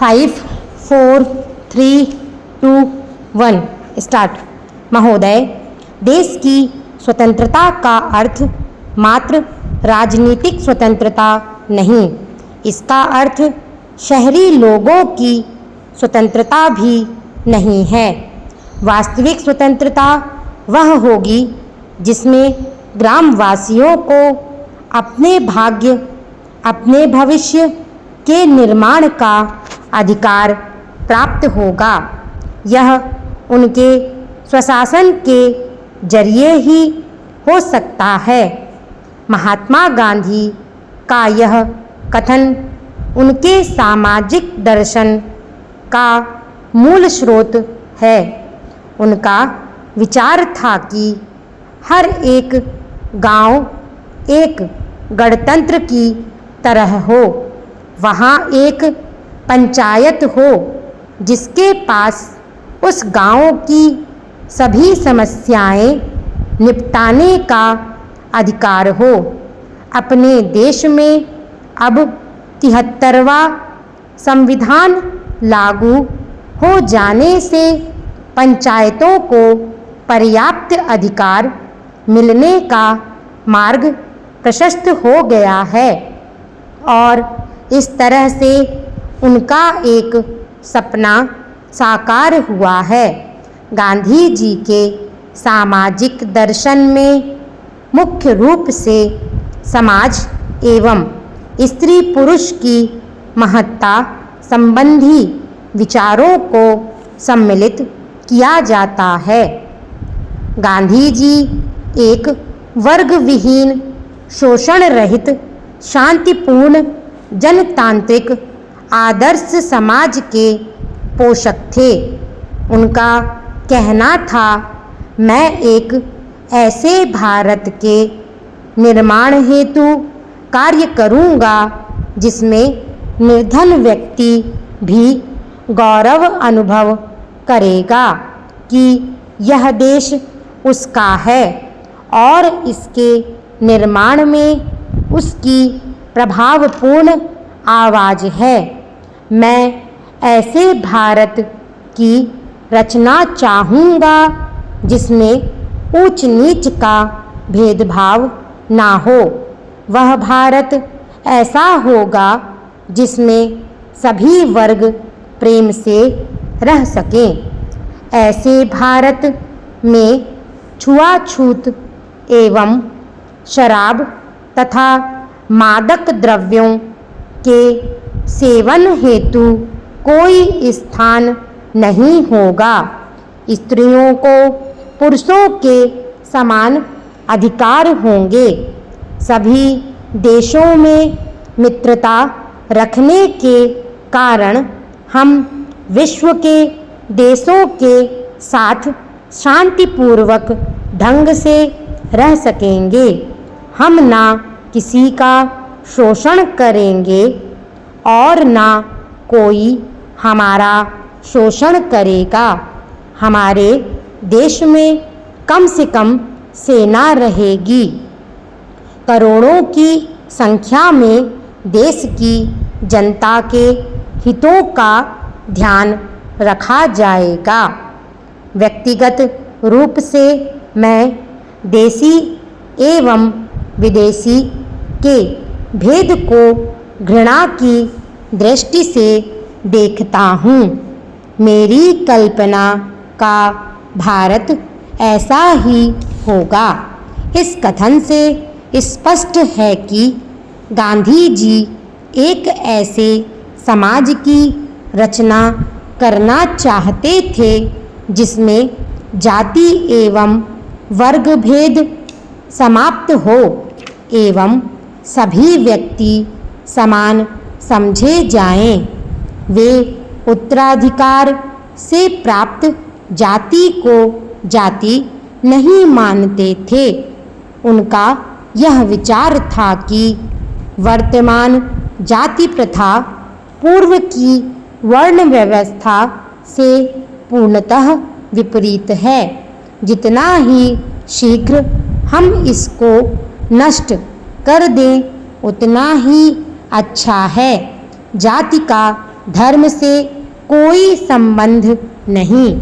5, 4, 3, 2, 1 start. महोदय, देश की स्वतंत्रता का अर्थ मात्र राजनीतिक स्वतंत्रता नहीं, इसका अर्थ शहरी लोगों की स्वतंत्रता भी नहीं है। वास्तविक स्वतंत्रता वह होगी जिसमें ग्रामवासियों को अपने भाग्य, अपने भविष्य के निर्माण का अधिकार प्राप्त होगा। यह उनके स्वशासन के जरिए ही हो सकता है। महात्मा गांधी का यह कथन उनके सामाजिक दर्शन का मूल स्रोत है। उनका विचार था कि हर एक गांव एक गणतंत्र की तरह हो, वहाँ एक पंचायत हो जिसके पास उस गांव की सभी समस्याएं निपटाने का अधिकार हो। अपने देश में अब 73वां संविधान लागू हो जाने से पंचायतों को पर्याप्त अधिकार मिलने का मार्ग प्रशस्त हो गया है और इस तरह से उनका एक सपना साकार हुआ है। गांधी जी के सामाजिक दर्शन में मुख्य रूप से समाज एवं स्त्री पुरुष की महत्ता संबंधी विचारों को सम्मिलित किया जाता है। गांधी जी एक वर्ग विहीन, शोषण रहित, शांतिपूर्ण, जनतांत्रिक आदर्श समाज के पोषक थे। उनका कहना था, मैं एक ऐसे भारत के निर्माण हेतु कार्य करूँगा जिसमें निर्धन व्यक्ति भी गौरव अनुभव करेगा कि यह देश उसका है और इसके निर्माण में उसकी प्रभावपूर्ण आवाज़ है। मैं ऐसे भारत की रचना चाहूँगा जिसमें ऊंच नीच का भेदभाव ना हो। वह भारत ऐसा होगा जिसमें सभी वर्ग प्रेम से रह सकें। ऐसे भारत में छुआछूत एवं शराब तथा मादक द्रव्यों के सेवन हेतु कोई स्थान नहीं होगा। स्त्रियों को पुरुषों के समान अधिकार होंगे। सभी देशों में मित्रता रखने के कारण हम विश्व के देशों के साथ शांतिपूर्वक ढंग से रह सकेंगे। हम ना किसी का शोषण करेंगे और ना कोई हमारा शोषण करेगा। हमारे देश में कम से कम सेना रहेगी। करोड़ों की संख्या में देश की जनता के हितों का ध्यान रखा जाएगा। व्यक्तिगत रूप से मैं देशी एवं विदेशी के भेद को घृणा की दृष्टि से देखता हूँ। मेरी कल्पना का भारत ऐसा ही होगा। इस कथन से स्पष्ट है कि गांधी जी एक ऐसे समाज की रचना करना चाहते थे जिसमें जाति एवं वर्ग भेद समाप्त हो एवं सभी व्यक्ति समान समझे जाएं। वे उत्तराधिकार से प्राप्त जाति को जाति नहीं मानते थे। उनका यह विचार था कि वर्तमान जाति प्रथा पूर्व की वर्ण व्यवस्था से पूर्णतः विपरीत है। जितना ही शीघ्र हम इसको नष्ट कर दें उतना ही अच्छा है। जाति का धर्म से कोई संबंध नहीं।